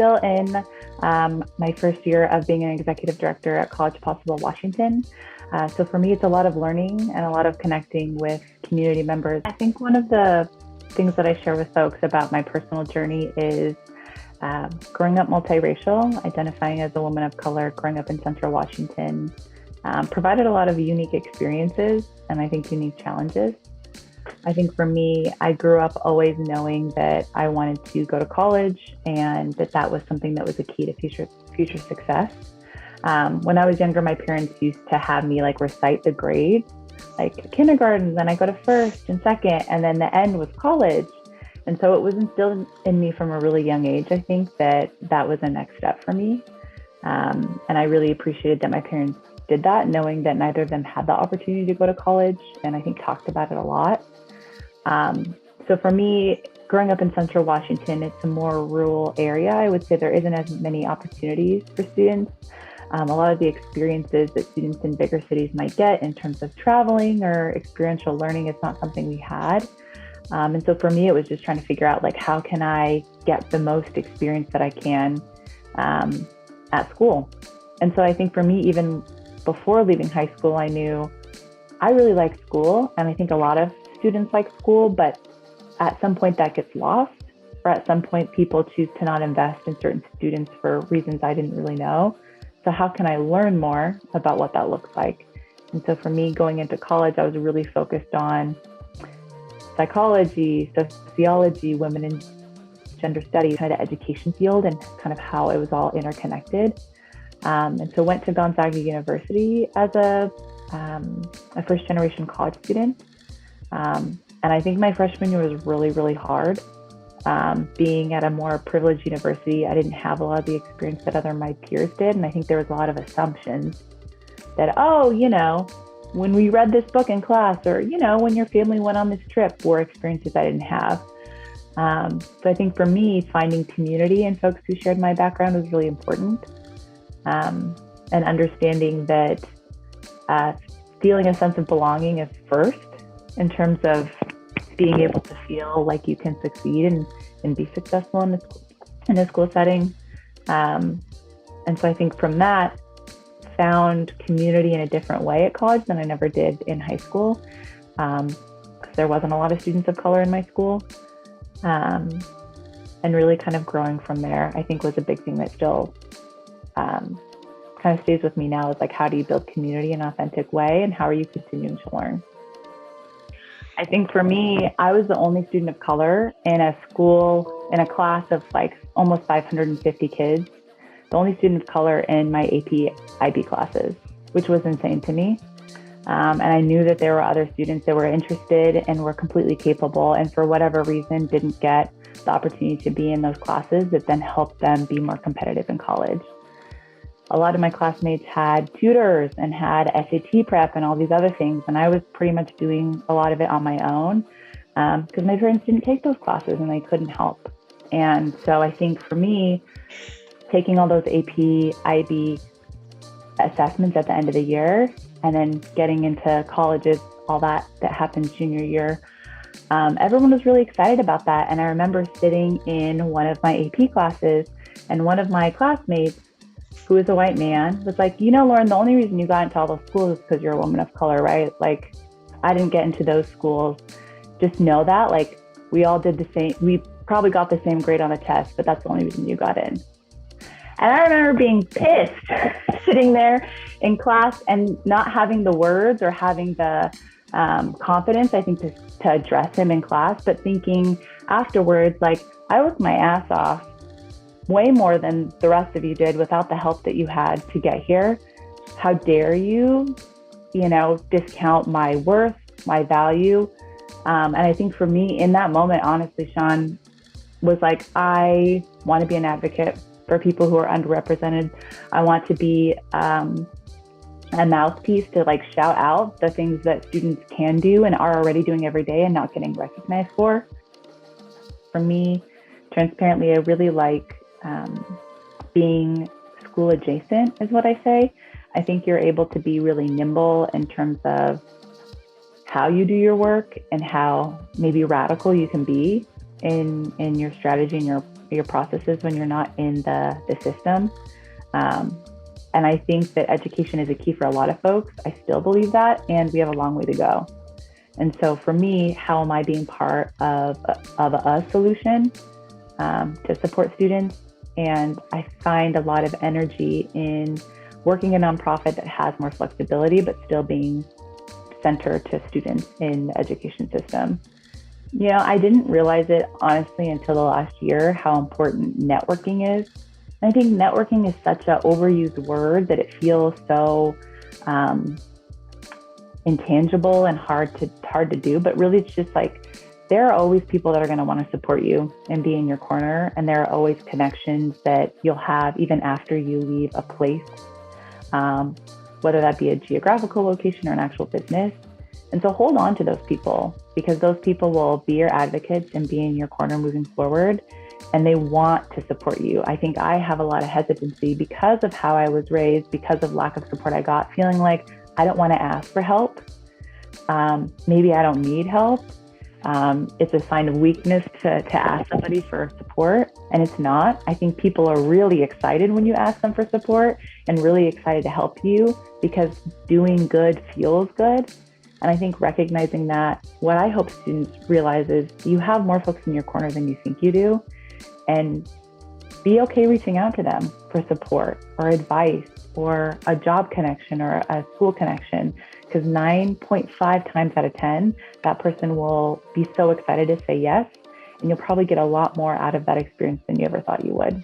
still in my first year of being an executive director at College Possible Washington. So for me, it's a lot of learning and a lot of connecting with community members. I think one of the things that I share with folks about my personal journey is growing up multiracial, identifying as a woman of color, growing up in Central Washington, provided a lot of unique experiences and I think unique challenges. I think for me, I grew up always knowing that I wanted to go to college and that was something that was a key to future success. When I was younger, my parents used to have me recite the grades, like kindergarten, then I go to first and second, and then the end was college. And so it was instilled in me from a really young age. I think that was a next step for me. And I really appreciated that my parents did that, knowing that neither of them had the opportunity to go to college, and I think talked about it a lot. So for me, growing up in Central Washington, it's a more rural area. I would say there isn't as many opportunities for students. A lot of the experiences that students in bigger cities might get in terms of traveling or experiential learning is not something we had. And so for me, it was just trying to figure out how can I get the most experience that I can at school. And so I think for me, even before leaving high school, I knew I really liked school. And I think a lot of students like school, but at some point that gets lost, or at some point people choose to not invest in certain students for reasons I didn't really know. So how can I learn more about what that looks like? And so for me, going into college, I was really focused on psychology, sociology, women and gender studies, kind of the education field and kind of how it was all interconnected. And so went to Gonzaga University as a first generation college student. And I think my freshman year was really, really hard. Being at a more privileged university, I didn't have a lot of the experience that my peers did. And I think there was a lot of assumptions that, when we read this book in class, or, when your family went on this trip, were experiences I didn't have. So I think for me, finding community and folks who shared my background was really important. And understanding that feeling a sense of belonging is first in terms of being able to feel like you can succeed and be successful in a school setting. And so I think from that, found community in a different way at college than I never did in high school, because there wasn't a lot of students of color in my school. And really kind of growing from there, I think was a big thing that still kind of stays with me now, is how do you build community in an authentic way, and how are you continuing to learn? I think for me, I was the only student of color in a class of almost 550 kids, the only student of color in my AP IB classes, which was insane to me. And I knew that there were other students that were interested and were completely capable, and for whatever reason didn't get the opportunity to be in those classes that then helped them be more competitive in college. A lot of my classmates had tutors and had SAT prep and all these other things. And I was pretty much doing a lot of it on my own because my parents didn't take those classes and they couldn't help. And so I think for me, taking all those AP, IB assessments at the end of the year and then getting into colleges, all that happened junior year, everyone was really excited about that. And I remember sitting in one of my AP classes and one of my classmates, who was a white man, was like, Lauren, the only reason you got into all those schools is because you're a woman of color, right? I didn't get into those schools. Just know that, we all did the same. We probably got the same grade on the test, but that's the only reason you got in. And I remember being pissed, sitting there in class and not having the words or having the confidence, I think, to address him in class, but thinking afterwards, I worked my ass off way more than the rest of you did without the help that you had to get here. How dare you, discount my worth, my value. And I think for me in that moment, honestly, Sean, was I want to be an advocate for people who are underrepresented. I want to be a mouthpiece to shout out the things that students can do and are already doing every day and not getting recognized for. For me, transparently, I really like being school adjacent is what I say. I think you're able to be really nimble in terms of how you do your work and how maybe radical you can be in your strategy and your processes when you're not in the system. And I think that education is a key for a lot of folks. I still believe that, and we have a long way to go. And so for me, how am I being part of a solution to support students? And I find a lot of energy in working a nonprofit that has more flexibility, but still being centered to students in the education system. I didn't realize it honestly until the last year how important networking is. And I think networking is such an overused word that it feels so intangible and hard to do. But really, it's just like there are always people that are going to want to support you and be in your corner, and there are always connections that you'll have even after you leave a place, whether that be a geographical location or an actual business. And so hold on to those people, because those people will be your advocates and be in your corner moving forward, and they want to support you. I think I have a lot of hesitancy because of how I was raised, because of lack of support I got, feeling like I don't want to ask for help. Maybe I don't need help. It's a sign of weakness to ask somebody for support, and it's not. I think people are really excited when you ask them for support and really excited to help you, because doing good feels good. And I think recognizing that, what I hope students realize is you have more folks in your corner than you think you do, and be okay reaching out to them for support or advice or a job connection or a school connection, because 9.5 times out of 10, that person will be so excited to say yes, and you'll probably get a lot more out of that experience than you ever thought you would.